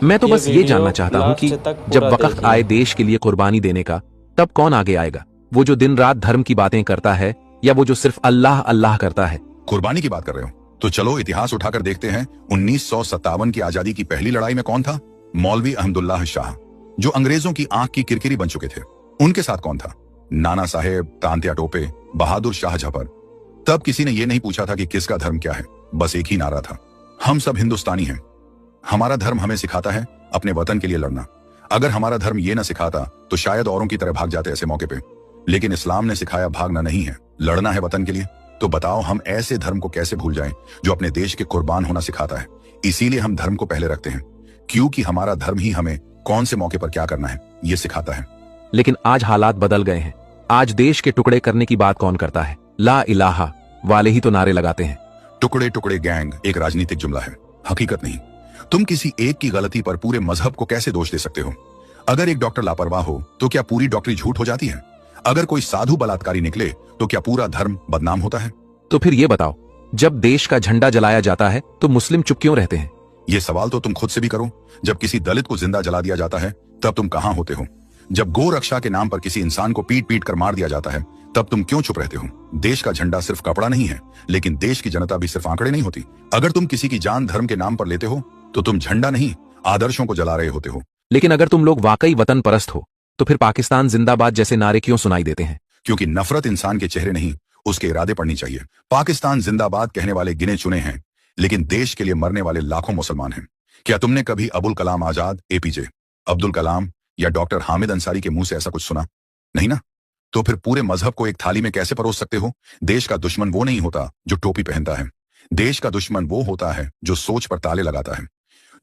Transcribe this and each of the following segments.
मैं तो ये बस ये वीडियो जानना चाहता हूँ कि लास्ट तक जब पूरा वक्त देखिए। आए देश के लिए कुर्बानी देने का, तब कौन आगे आएगा? वो जो दिन रात धर्म की बातें करता है, या वो जो सिर्फ अल्लाह अल्लाह करता है? कुर्बानी की बात कर रहे हो तो चलो इतिहास उठाकर देखते हैं। 1957 की आजादी की पहली लड़ाई में कौन था? मौलवी अहमदुल्लाह शाह, जो अंग्रेजों की आंख की किरकिरी बन चुके थे। उनके साथ कौन था? नाना साहेब, तांत्या टोपे, बहादुर शाह जफर। तब किसी ने यह नहीं पूछा था कि किसका धर्म क्या है, बस एक ही नारा था, हम सब हिंदुस्तानी हैं। हमारा धर्म हमें सिखाता है अपने वतन के लिए लड़ना। अगर हमारा धर्म ये ना सिखाता तो शायद औरों की तरह भाग जाते ऐसे मौके पे। लेकिन इस्लाम ने सिखाया भागना नहीं है, लड़ना है वतन के लिए। तो बताओ हम ऐसे धर्म को कैसे भूल जाएं जो अपने देश के कुर्बान होना सिखाता है। इसीलिए हम धर्म को पहले रखते हैं, क्योंकि हमारा धर्म ही हमें कौन से मौके पर क्या करना है ये सिखाता है। लेकिन आज हालात बदल गए हैं। आज देश के टुकड़े करने की बात कौन करता है? ला इलाहा वाले ही तो नारे लगाते हैं। टुकड़े टुकड़े गैंग एक राजनीतिक जुमला है, हकीकत नहीं। तुम किसी एक की गलती पर पूरे मजहब को कैसे दोष दे सकते हो? अगर एक डॉक्टर लापरवाह हो तो क्या पूरी डॉक्टरी झूठ हो जाती है? अगर कोई साधु बलात्कारी निकले तो क्या पूरा धर्म बदनाम होता है? तो फिर ये बताओ, जब देश का झंडा जलाया जाता है तो मुस्लिम चुप क्यों रहते हैं? ये सवाल तो तुम खुद से भी करो। जब किसी दलित को जिंदा जला दिया जाता है तब तुम कहां होते हो? जब गौ रक्षा के नाम पर किसी इंसान को पीट पीट कर मार दिया जाता है तब तुम क्यों चुप रहते हो? देश का झंडा सिर्फ कपड़ा नहीं है, लेकिन देश की जनता भी सिर्फ आंकड़े नहीं होती। अगर तुम किसी की जान धर्म के नाम पर लेते हो तो तुम झंडा नहीं, आदर्शों को जला रहे होते हो। लेकिन अगर तुम लोग वाकई वतन परस्त हो तो फिर पाकिस्तान जिंदाबाद जैसे नारे क्यों सुनाई देते हैं? क्योंकि नफरत इंसान के चेहरे नहीं, उसके इरादे पड़नी चाहिए। पाकिस्तान जिंदाबाद कहने वाले गिने चुने हैं, लेकिन देश के लिए मरने वाले लाखों मुसलमान हैं। क्या तुमने कभी अबुल कलाम आजाद, एपीजे अब्दुल कलाम या डॉक्टर हामिद अंसारी के मुंह से ऐसा कुछ सुना? नहीं ना। तो फिर पूरे मजहब को एक थाली में कैसे परोस सकते हो? देश का दुश्मन वो नहीं होता जो टोपी पहनता है। देश का दुश्मन वो होता है जो सोच पर ताले लगाता है,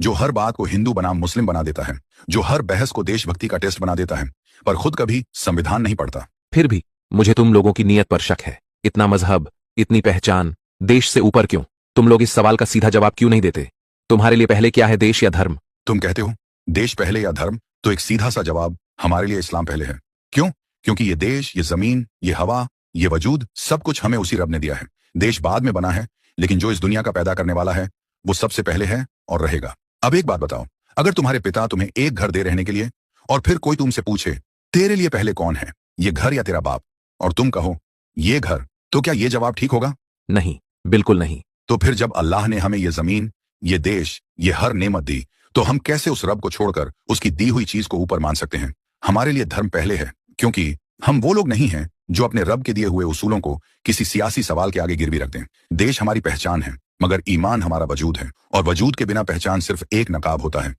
जो हर बात को हिंदू बनाम मुस्लिम बना देता है, जो हर बहस को देशभक्ति का टेस्ट बना देता है, पर खुद कभी संविधान नहीं पढ़ता। फिर भी मुझे तुम लोगों की नीयत पर शक है। इतना मजहब, इतनी पहचान, देश से ऊपर क्यों? तुम लोग इस सवाल का सीधा जवाब क्यों नहीं देते? तुम्हारे लिए पहले क्या है, देश या धर्म? तुम कहते हो देश पहले या धर्म, तो एक सीधा सा जवाब हमारे लिए इस्लाम पहले है। क्यों? क्योंकि ये देश, ये जमीन, ये हवा, ये वजूद, सब कुछ हमें उसी रब ने दिया है। देश बाद में बना है, लेकिन जो इस दुनिया का पैदा करने वाला है वो सबसे पहले है और रहेगा। अब एक बात बताओ, अगर तुम्हारे पिता तुम्हें एक घर दे रहने के लिए और फिर कोई तुमसे पूछे तेरे लिए पहले कौन है, ये घर या तेरा बाप, और तुम कहो ये घर, तो क्या ये जवाब ठीक होगा? नहीं, बिल्कुल नहीं। तो फिर जब अल्लाह ने हमें ये जमीन, ये देश, ये हर नेमत दी, तो हम कैसे उस रब को छोड़कर उसकी दी हुई चीज को ऊपर मान सकते हैं? हमारे लिए धर्म पहले है, क्योंकि हम वो लोग नहीं हैं जो अपने रब के दिए हुए उसूलों को किसी सियासी सवाल के आगे गिरवी रख दें। देश हमारी पहचान है, मगर ईमान हमारा वजूद है, और वजूद के बिना पहचान सिर्फ एक नकाब होता है।